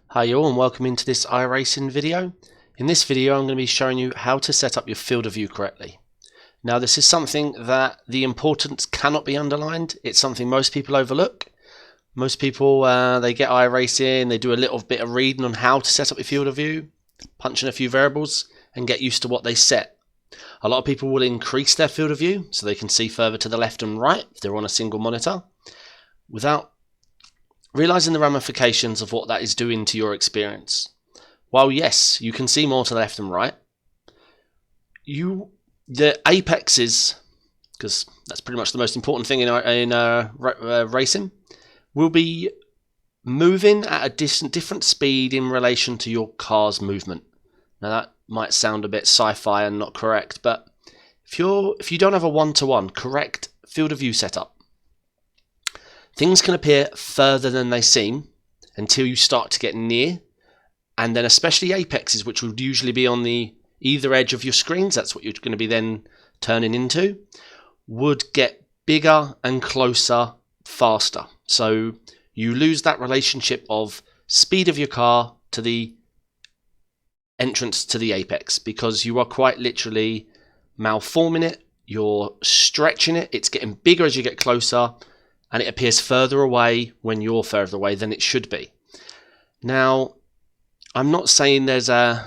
Hi all and welcome into this iRacing video. In this video I'm going to be showing you how to set up your field of view correctly. Now this is something that the importance cannot be underlined. It's something most people overlook. Most people they get iRacing, they do a little bit of reading on how to set up your field of view, punch in a few variables and get used to what they set. A lot of people will increase their field of view so they can see further to the left and right if they're on a single monitor without realizing the ramifications of what that is doing to your experience. While yes, you can see more to the left and right, the apexes, because that's pretty much the most important thing in racing, will be moving at a different speed in relation to your car's movement. Now that might sound a bit sci-fi and not correct, but if you don't have a one-to-one correct field of view setup, things can appear further than they seem until you start to get near, and then especially apexes, which would usually be on the either edge of your screens, that's what you're going to be then turning into, would get bigger and closer faster. So you lose that relationship of speed of your car to the entrance to the apex, because you are quite literally malforming it, you're stretching it, it's getting bigger as you get closer, and it appears further away when you're further away than it should be. Now, I'm not saying there's the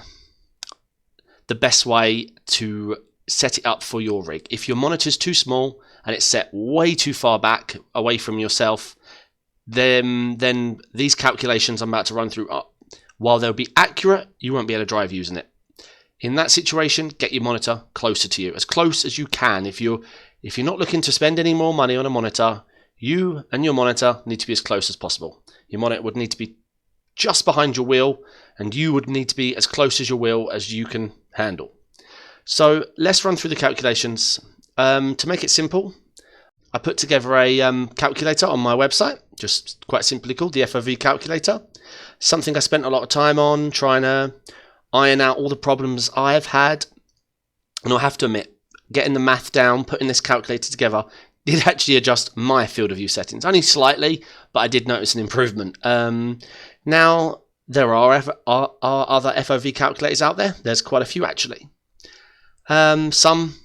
best way to set it up for your rig. If your monitor's too small and it's set way too far back away from yourself, then these calculations I'm about to run through, while they'll be accurate, you won't be able to drive using it. In that situation, get your monitor closer to you, as close as you can. If you're not looking to spend any more money on a monitor, you and your monitor need to be as close as possible. Your monitor would need to be just behind your wheel, and you would need to be as close as your wheel as you can handle. So let's run through the calculations. To make it simple, I put together a calculator on my website, just quite simply called the Fov Calculator. Something I spent a lot of time on, trying to iron out all the problems I've had. And I have to admit, getting the math down, putting this calculator together, did actually adjust my field of view settings, only slightly, but I did notice an improvement. Now, there are other Fov calculators out there. There's quite a few actually. Some,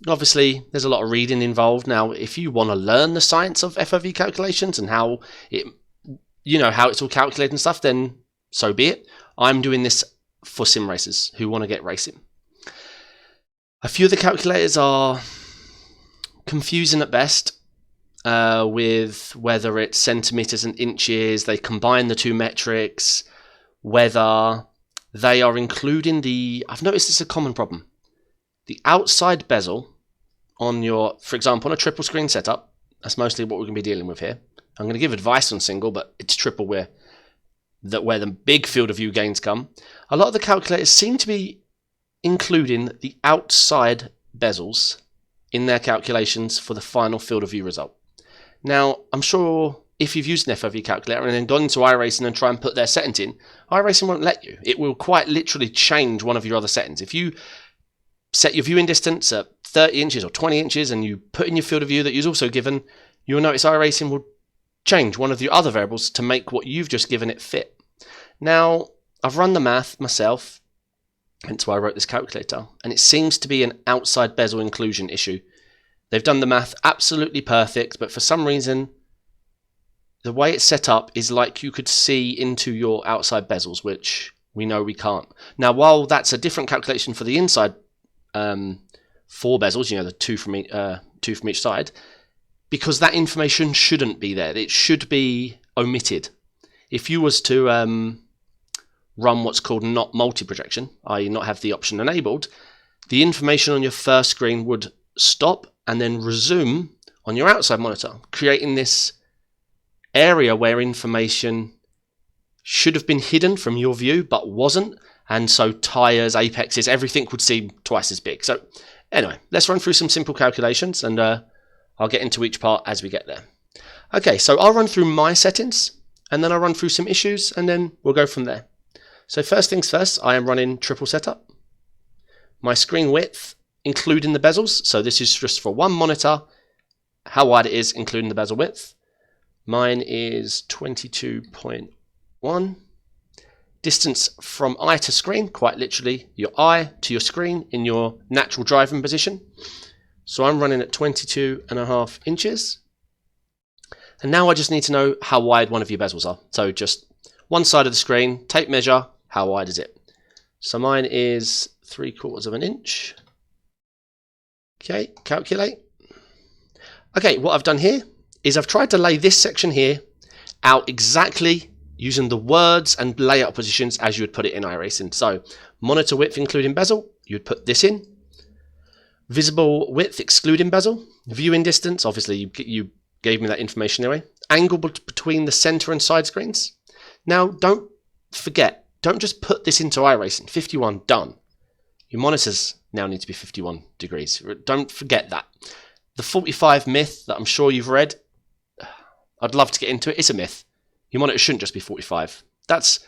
obviously, there's a lot of reading involved. Now, if you want to learn the science of Fov calculations and how it's all calculated and stuff, then so be it. I'm doing this for sim racers who want to get racing. A few of the calculators are confusing at best, with whether it's centimeters and inches, they combine the two metrics, whether they are including I've noticed it's a common problem. The outside bezel on your, for example, on a triple screen setup, that's mostly what we're going to be dealing with here. I'm going to give advice on single, but it's triple where the big field of view gains come. A lot of the calculators seem to be including the outside bezels in their calculations for the final field of view result. Now, I'm sure if you've used an Fov calculator and then gone into iRacing and try and put their settings in, iRacing won't let you. It will quite literally change one of your other settings. If you set your viewing distance at 30 inches or 20 inches and you put in your field of view that you've also given, you'll notice iRacing will change one of your other variables to make what you've just given it fit. Now, I've run the math myself, hence why I wrote this calculator, and it seems to be an outside bezel inclusion issue. They've done the math absolutely perfect, but for some reason, the way it's set up is like you could see into your outside bezels, which we know we can't. Now, while that's a different calculation for the inside 4 bezels, the two from each side, because that information shouldn't be there. It should be omitted. If you was to run what's called not multi-projection, i.e. not have the option enabled, the information on your first screen would stop and then resume on your outside monitor, creating this area where information should have been hidden from your view but wasn't, and so tires, apexes, everything would seem twice as big. So anyway, let's run through some simple calculations, and I'll get into each part as we get there. Okay, so I'll run through my settings, and then I'll run through some issues, and then we'll go from there. So first things first, I am running triple setup. My screen width, including the bezels, so this is just for one monitor, how wide it is, including the bezel width. Mine is 22.1. Distance from eye to screen, quite literally your eye to your screen in your natural driving position. So I'm running at 22.5 inches. And now I just need to know how wide one of your bezels are. So just one side of the screen, tape measure, how wide is it? So mine is 3/4 of an inch. Okay, calculate. Okay, what I've done here is I've tried to lay this section here out exactly using the words and layout positions as you would put it in iRacing. So monitor width including bezel, you'd put this in. Visible width excluding bezel. Viewing distance, obviously you gave me that information anyway. Angle between the center and side screens. Now don't forget, don't just put this into iRacing. 51, done. Your monitors now need to be 51 degrees. Don't forget that. The 45 myth that I'm sure you've read, I'd love to get into it. It's a myth. Your monitor shouldn't just be 45. That's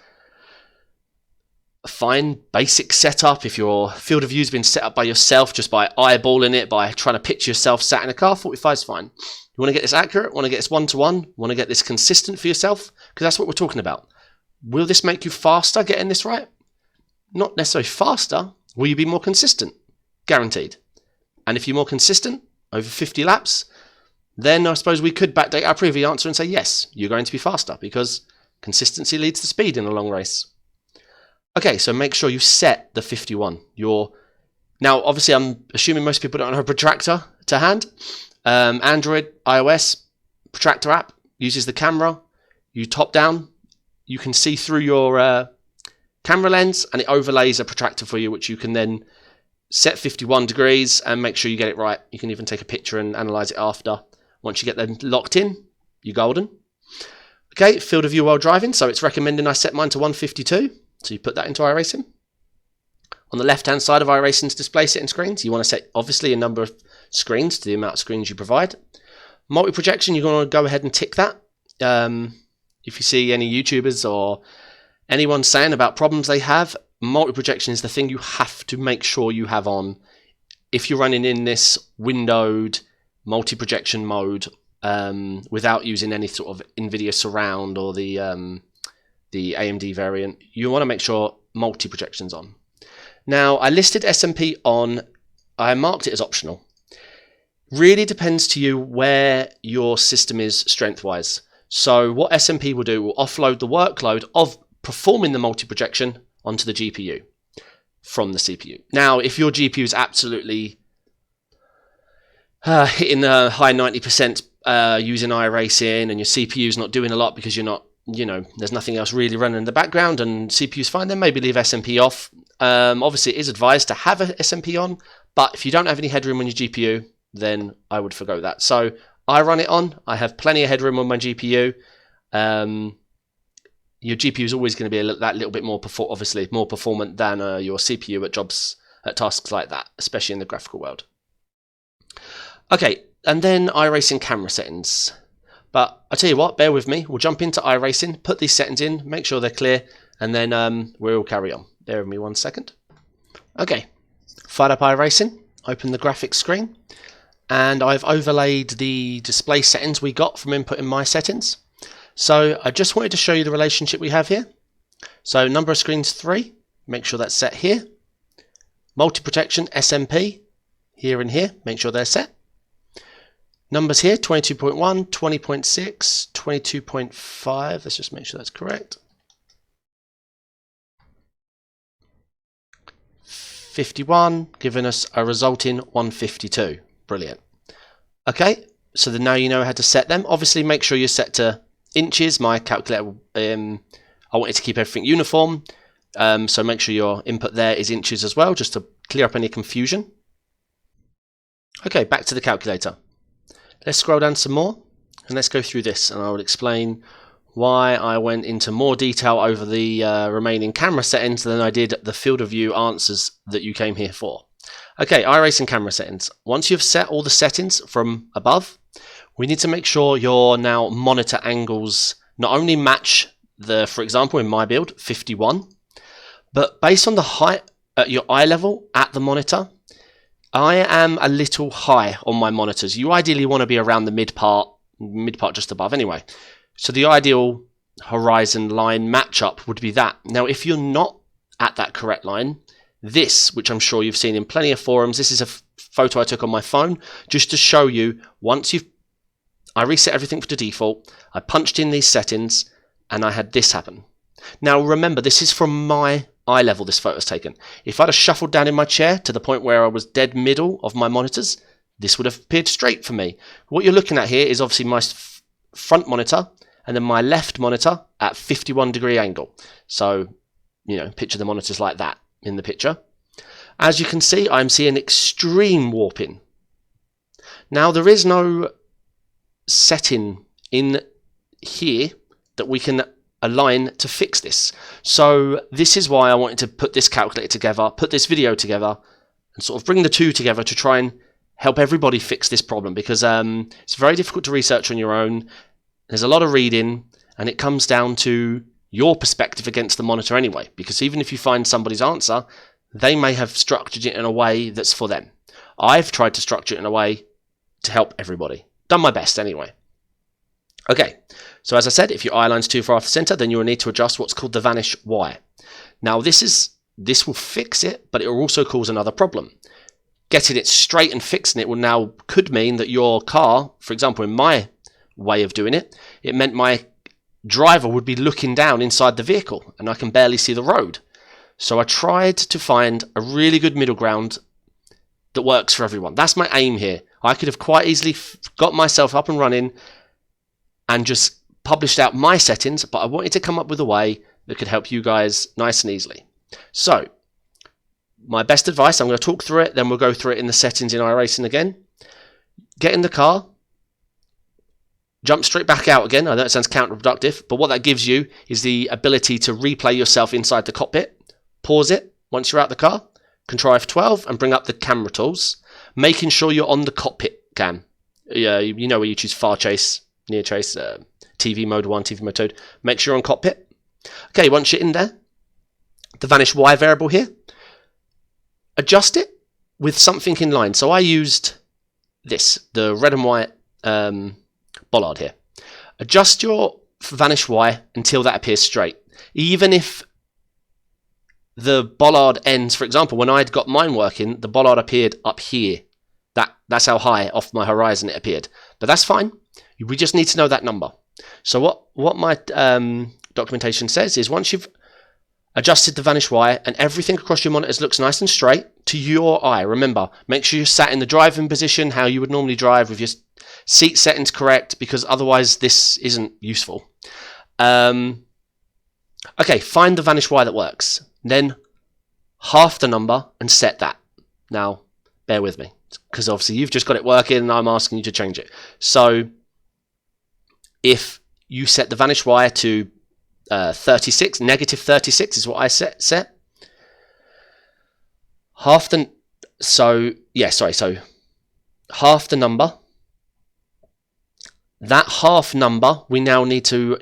a fine basic setup. If your field of view has been set up by yourself, just by eyeballing it, by trying to picture yourself sat in a car, 45 is fine. You want to get this accurate, want to get this one-to-one, want to get this consistent for yourself, because that's what we're talking about. Will this make you faster getting this right? Not necessarily faster. Will you be more consistent? Guaranteed. And if you're more consistent, over 50 laps, then I suppose we could backdate our previous answer and say, yes, you're going to be faster because consistency leads to speed in a long race. Okay, so make sure you set the 51. Now, obviously, I'm assuming most people don't have a protractor to hand. Android, iOS, protractor app uses the camera. You top down, you can see through your camera lens and it overlays a protractor for you, which you can then set 51 degrees and make sure you get it right. You can even take a picture and analyze it after. Once you get them locked in, you're golden. Okay, field of view while driving. So it's recommending I set mine to 152. So you put that into iRacing. On the left-hand side of iRacing's display setting screens, you want to set, obviously, a number of screens to the amount of screens you provide. Multi-projection, you're going to go ahead and tick that. If you see any YouTubers or anyone saying about problems they have, multi-projection is the thing you have to make sure you have on if you're running in this windowed multi-projection mode without using any sort of NVIDIA surround or the AMD variant. You want to make sure multi-projection's on. Now, I listed SMP on, I marked it as optional. Really depends to you where your system is strength-wise. So what SMP will do will offload the workload of performing the multi-projection onto the GPU from the CPU. Now, if your GPU is absolutely hitting the high 90% using iRacing and your CPU is not doing a lot because you're not, there's nothing else really running in the background and CPU's fine, then maybe leave SMP off. Obviously, it is advised to have a SMP on, but if you don't have any headroom on your GPU, then I would forgo that. So I run it on. I have plenty of headroom on my GPU. Your GPU is always going to be that little bit more, obviously, more performant than your CPU at tasks like that, especially in the graphical world. Okay, and then iRacing camera settings. But I tell you what, bear with me. We'll jump into iRacing, put these settings in, make sure they're clear, and then we'll carry on. Bear with me 1 second. Okay, fired up iRacing, open the graphics screen, and I've overlaid the display settings we got from inputting my settings. So I just wanted to show you the relationship we have here. So number of screens 3, make sure that's set here. Multi-projection SMP, here and here, make sure they're set. Numbers here, 22.1, 20.6, 22.5, let's just make sure that's correct. 51, giving us a resulting 152. Brilliant. Okay, so then now you know how to set them. Obviously, make sure you're set to inches. My calculator, I wanted to keep everything uniform, so make sure your input there is inches as well, just to clear up any confusion. Okay, back to the calculator. Let's scroll down some more, and let's go through this, and I will explain why I went into more detail over the remaining camera settings than I did the field of view answers that you came here for. Okay, iRacing camera settings. Once you've set all the settings from above, we need to make sure your now monitor angles not only match the, for example, in my build, 51, but based on the height at your eye level at the monitor, I am a little high on my monitors. You ideally want to be around the mid part just above anyway. So the ideal horizon line matchup would be that. Now, if you're not at that correct line, this, which I'm sure you've seen in plenty of forums, this is a photo I took on my phone just to show you. I reset everything to default, I punched in these settings, and I had this happen. Now remember, this is from my eye level this photo's taken. If I'd have shuffled down in my chair to the point where I was dead middle of my monitors, this would have appeared straight for me. What you're looking at here is obviously my front monitor and then my left monitor at 51-degree angle. So, picture the monitors like that in the picture. As you can see, I'm seeing extreme warping. Now, there is no setting in here that we can align to fix this. So this is why I wanted to put this calculator together, put this video together, and sort of bring the two together to try and help everybody fix this problem, because it's very difficult to research on your own. There's a lot of reading, and it comes down to your perspective against the monitor anyway, because even if you find somebody's answer, they may have structured it in a way that's for them. I've tried to structure it in a way to help everybody. Done my best anyway. Okay, so as I said, if your eye line's too far off the center, then you will need to adjust what's called the vanish Y. Now this will fix it, but it will also cause another problem. Getting it straight and fixing it could mean that your car, for example, in my way of doing it, it meant my driver would be looking down inside the vehicle and I can barely see the road. So I tried to find a really good middle ground that works for everyone. That's my aim here. I could have quite easily got myself up and running and just published out my settings, but I wanted to come up with a way that could help you guys nice and easily. So my best advice, I'm going to talk through it, then we'll go through it in the settings in iRacing again. Get in the car, jump straight back out again. I know it sounds counterproductive, but what that gives you is the ability to replay yourself inside the cockpit. Pause it once you're out the car, Control F12 and bring up the camera tools, making sure you're on the cockpit cam. You know where you choose far chase, near chase, TV mode 1, TV mode 2. Make sure you're on cockpit. Okay, once you're in there, the vanish Y variable here, adjust it with something in line. So I used this, the red and white bollard here. Adjust your vanish Y until that appears straight. Even if the bollard ends, for example, when I'd got mine working, the bollard appeared up here. That's how high off my horizon it appeared. But that's fine. We just need to know that number. So what my documentation says is once you've adjusted the vanish Y and everything across your monitors looks nice and straight to your eye, remember, make sure you're sat in the driving position how you would normally drive with your seat settings correct, because otherwise this isn't useful. Okay, find the vanish Y that works. Then half the number and set that. Now, bear with me, because obviously you've just got it working and I'm asking you to change it. So if you set the vanish Y to 36, negative 36 is what I set. Half the number. That half number we now need to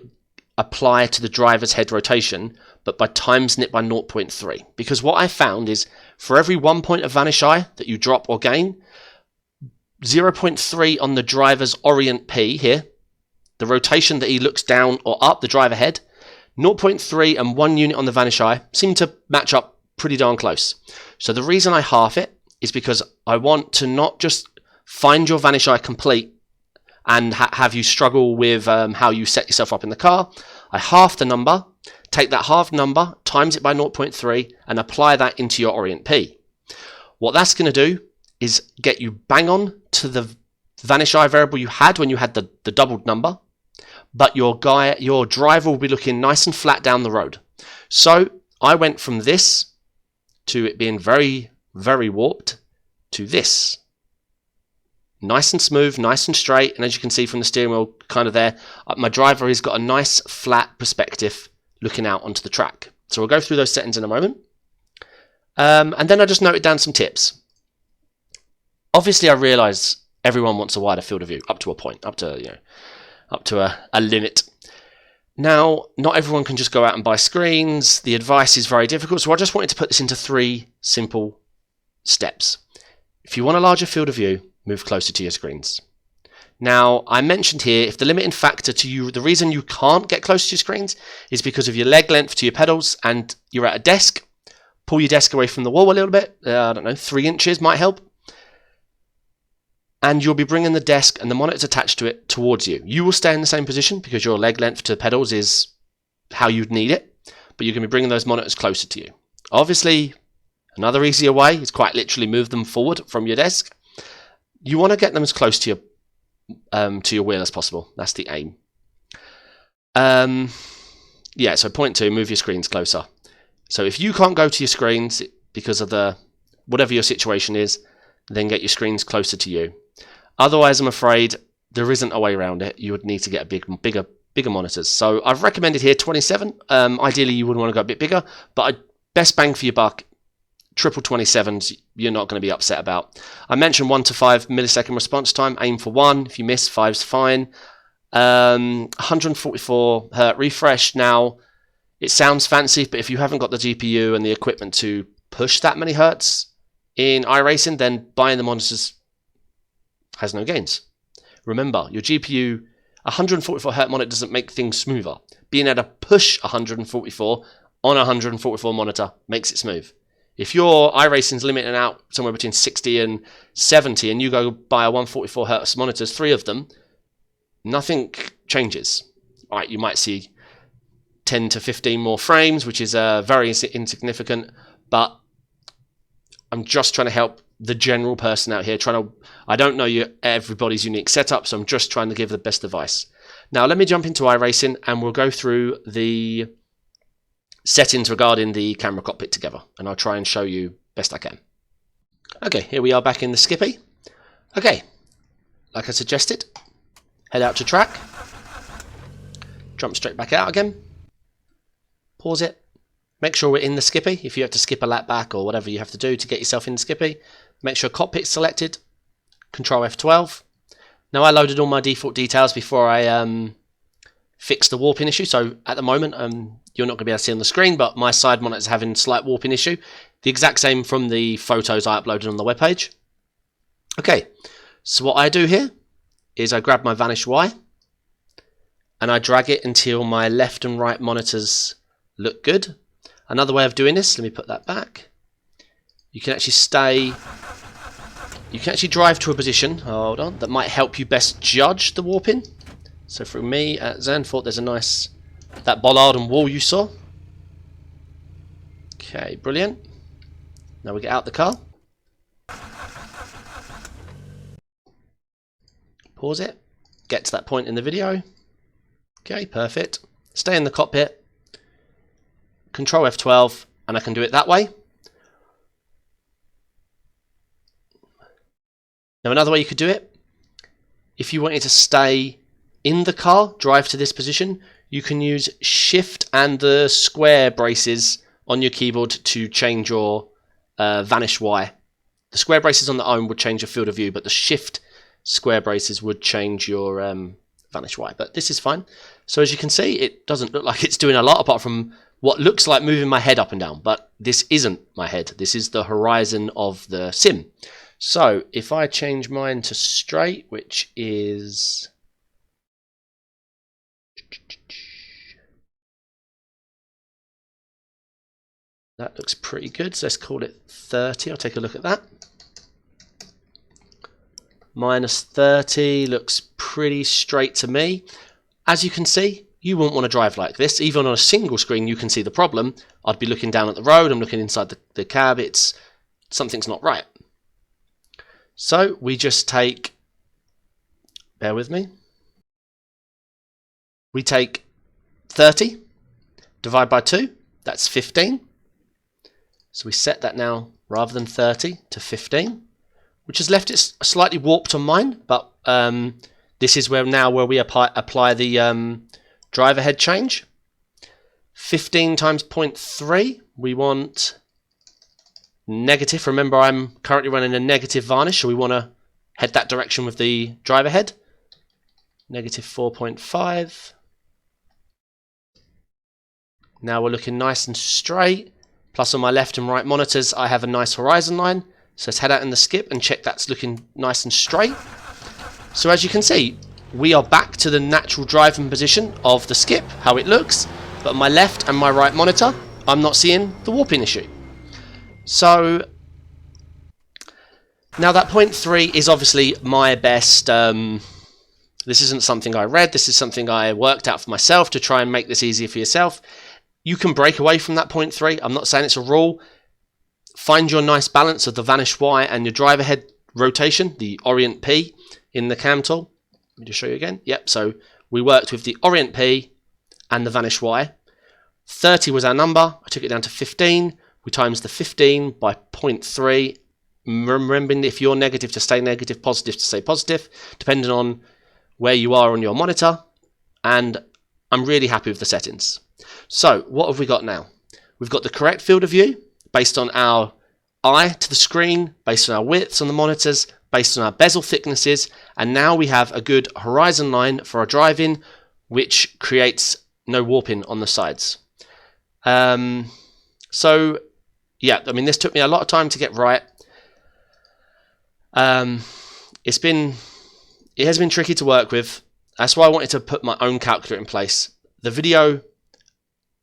apply to the driver's head rotation, but by timesing it by 0.3. Because what I found is for every 1 point of vanish eye that you drop or gain, 0.3 on the driver's orient P here, the rotation that he looks down or up, the driver head, 0.3 and 1 unit on the vanish eye seem to match up pretty darn close. So the reason I half it is because I want to not just find your vanish eye complete and have you struggle with how you set yourself up in the car. I half the number, take that half number, times it by 0.3 and apply that into your orient P. What that's going to do is get you bang on to the vanish eye variable you had when you had the doubled number, but your driver will be looking nice and flat down the road. So I went from this to it being very, very warped to this. Nice and smooth, nice and straight, and as you can see from the steering wheel kind of there, my driver has got a nice flat perspective looking out onto the track. So we'll go through those settings in a moment. And then I just noted down some tips. Obviously I realise everyone wants a wider field of view, up to a point, up to a limit. Now, not everyone can just go out and buy screens. The advice is very difficult, so I just wanted to put this into 3 simple steps. If you want a larger field of view, move closer to your screens. Now, I mentioned here, if the limiting factor to you, the reason you can't get close to your screens is because of your leg length to your pedals and you're at a desk. Pull your desk away from the wall a little bit. I don't know, 3 inches might help. And you'll be bringing the desk and the monitors attached to it towards you. You will stay in the same position because your leg length to pedals is how you'd need it. But you're going to be bringing those monitors closer to you. Obviously, another easier way is quite literally move them forward from your desk. You want to get them as close to your wheel as possible. That's the aim. Yeah, so point 2, move your screens closer. So if you can't go to your screens because of whatever your situation is, then get your screens closer to you. Otherwise, I'm afraid there isn't a way around it. You would need to get bigger monitors. So I've recommended here 27. Ideally, you would want to go a bit bigger, but best bang for your buck, triple 27s, you're not going to be upset about. I mentioned 1 to 5 millisecond response time. Aim for 1. If you miss, 5's fine. 144 hertz refresh. Now, it sounds fancy, but if you haven't got the GPU and the equipment to push that many hertz in iRacing, then buying the monitors has no gains. Remember, your GPU, 144 hertz monitor doesn't make things smoother. Being able to push 144 on a 144 monitor makes it smooth. If your iRacing's limiting out somewhere between 60 and 70 and you go buy a 144 hertz monitors, 3 of them, nothing changes. Right, you might see 10 to 15 more frames, which is very insignificant, but I'm just trying to help the general person out here. I don't know everybody's unique setup, so I'm just trying to give the best advice. Now, let me jump into iRacing and we'll go through the settings regarding the camera cockpit together, and I'll try and show you best I can. Okay, here we are back in the Skippy. Okay, like I suggested, head out to track, jump straight back out again, pause it, make sure we're in the Skippy. If you have to skip a lap back or whatever you have to do to get yourself in the Skippy, make sure cockpit's selected, Control F12. Now, I loaded all my default details before I fixed the warping issue, so at the moment you're not going to be able to see on the screen, but my side monitor is having a slight warping issue. The exact same from the photos I uploaded on the webpage. Okay, so what I do here is I grab my Vanish Y and I drag it until my left and right monitors look good. Another way of doing this, let me put that back. You can actually drive to a position, hold on, that might help you best judge the warping. So for me at Zandvoort, there's a nice, that bollard and wall you saw. Okay, brilliant. Now we get out the car. Pause it. Get to that point in the video. Okay, perfect. Stay in the cockpit. Control F12, and I can do it that way. Now, another way you could do it, if you wanted to stay in the car, drive to this position, you can use Shift and the square braces on your keyboard to change your Vanish Y. The square braces on their own would change your field of view, but the Shift square braces would change your Vanish Y. But this is fine. So as you can see, it doesn't look like it's doing a lot apart from what looks like moving my head up and down. But this isn't my head. This is the horizon of the sim. So if I change mine to straight, which is... that looks pretty good, so let's call it 30. I'll take a look at that. Minus 30 looks pretty straight to me. As you can see, you wouldn't want to drive like this. Even on a single screen, you can see the problem. I'd be looking down at the road, I'm looking inside the cab, something's not right. So we just take, bear with me, we take 30, divide by 2, that's 15. So we set that now, rather than 30, to 15, which has left it slightly warped on mine, but this is where we apply the driver head change. 15 times 0.3, we want negative. Remember, I'm currently running a negative varnish, so we want to head that direction with the driver head. Negative 4.5. Now we're looking nice and straight. Plus on my left and right monitors, I have a nice horizon line. So let's head out in the skip and check that's looking nice and straight. So as you can see, we are back to the natural driving position of the skip, how it looks, but on my left and my right monitor, I'm not seeing the warping issue. So now that 0.3 is obviously my best. This isn't something I read, this is something I worked out for myself to try and make this easier for yourself. You can break away from that 0.3, I'm not saying it's a rule. Find your nice balance of the vanish Y and your driver head rotation, the Orient P in the cam tool. Let me just show you again. Yep, so we worked with the Orient P and the vanish Y. 30 was our number, I took it down to 15. We times the 15 by 0.3. Remembering if you're negative to stay negative, positive to stay positive, depending on where you are on your monitor. And I'm really happy with the settings. So what have we got now? We've got the correct field of view based on our eye to the screen, based on our widths on the monitors, based on our bezel thicknesses, and now we have a good horizon line for our driving, which creates no warping on the sides. So yeah, I mean, this took me a lot of time to get right. It has been tricky to work with. That's why I wanted to put my own calculator in place. The video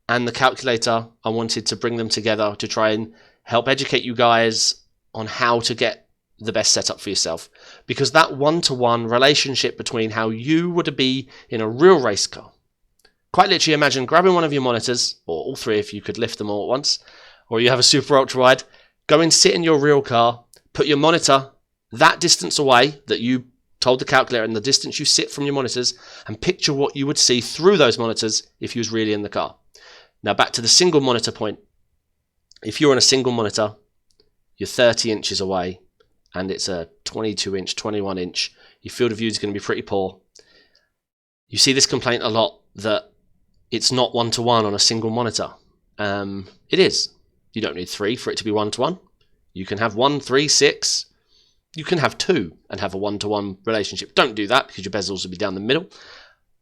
and the calculator, I wanted to bring them together to try and help educate you guys on how to get the best setup for yourself. Because that one-to-one relationship between how you would be in a real race car. Quite literally imagine grabbing one of your monitors, or all three if you could lift them all at once, or you have a super ultra wide, go and sit in your real car, put your monitor that distance away that you told the calculator and the distance you sit from your monitors, and picture what you would see through those monitors if you was really in the car. Now back to the single monitor point. If you're on a single monitor, you're 30 inches away and it's a 22 inch, 21 inch, your field of view is going to be pretty poor. You see this complaint a lot that it's not one-to-one on a single monitor. It is. You don't need 3 for it to be one-to-one. You can have 1, 3, 6. You can have 2 and have a one-to-one relationship. Don't do that because your bezels will be down the middle.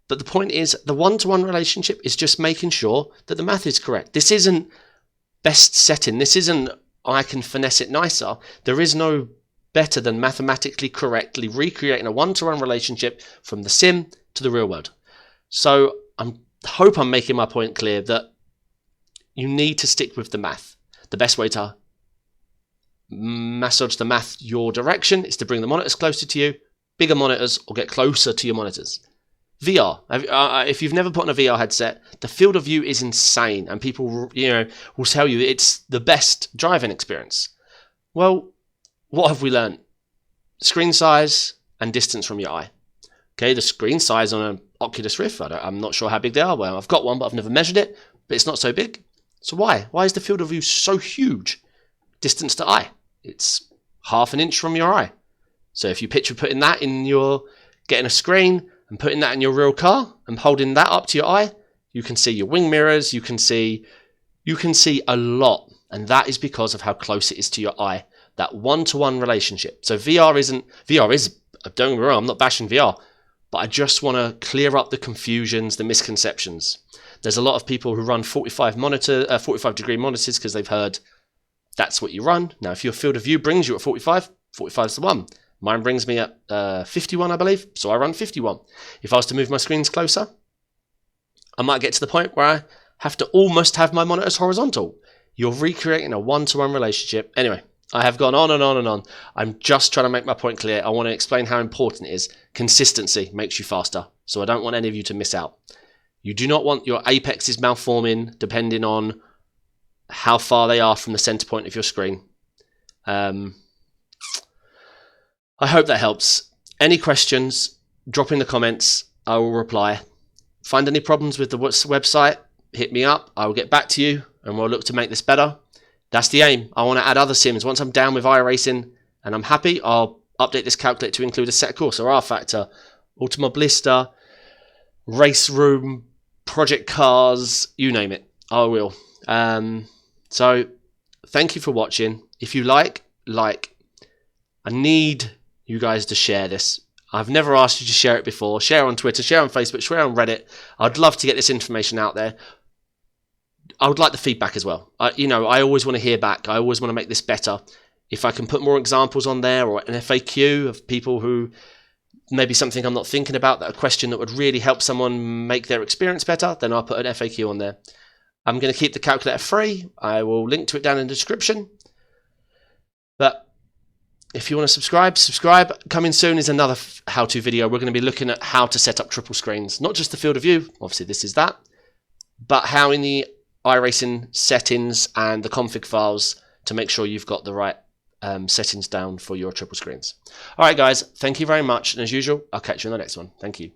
But the point is, the one-to-one relationship is just making sure that the math is correct. This isn't best setting. This isn't, I can finesse it nicer. There is no better than mathematically correctly recreating a one-to-one relationship from the sim to the real world. So I hope I'm making my point clear that you need to stick with the math. The best way to massage the math your direction is to bring the monitors closer to you, bigger monitors, or get closer to your monitors. VR. If you've never put on a VR headset, the field of view is insane, and people, will tell you it's the best driving experience. Well, what have we learned? Screen size and distance from your eye. Okay, the screen size on an Oculus Rift, I'm not sure how big they are. Well, I've got one, but I've never measured it. But it's not so big. So why? Why is the field of view so huge? Distance to eye. It's half an inch from your eye. So if you picture putting that in getting a screen and putting that in your real car and holding that up to your eye, you can see your wing mirrors, you can see a lot. And that is because of how close it is to your eye. That one-to-one relationship. So VR is, don't get me wrong, I'm not bashing VR, but I just want to clear up the confusions, the misconceptions. There's a lot of people who run 45 degree monitors because they've heard that's what you run. Now, if your field of view brings you at 45, 45 is the one. Mine brings me at 51, I believe, so I run 51. If I was to move my screens closer, I might get to the point where I have to almost have my monitors horizontal. You're recreating a one-to-one relationship. Anyway, I have gone on and on and on. I'm just trying to make my point clear. I want to explain how important it is. Consistency makes you faster, so I don't want any of you to miss out. You do not want your apexes malforming depending on how far they are from the center point of your screen. I hope that helps. Any questions, drop in the comments. I will reply. Find any problems with the website, hit me up. I will get back to you and we'll look to make this better. That's the aim. I want to add other sims. Once I'm down with iRacing and I'm happy, I'll update this calculator to include a set course or R Factor, Ultima Blister, Race Room, Project Cars, you name it. I will. So thank you for watching. If you like, I need you guys to share this. I've never asked you to share it before. Share on Twitter, share on Facebook, share on Reddit. I'd love to get this information out there. I would like the feedback as well. I always want to hear back. I always want to make this better. If I can put more examples on there or an FAQ of people who maybe something I'm not thinking about, that a question that would really help someone make their experience better, then I'll put an FAQ on there. I'm going to keep the calculator free. I will link to it down in the description. But if you want to subscribe. Coming soon is another how-to video. We're going to be looking at how to set up triple screens. Not just the field of view, obviously this is that, but how in the iRacing settings and the config files to make sure you've got the right settings down for your triple screens. All right, guys, thank you very much. And as usual, I'll catch you in the next one. Thank you.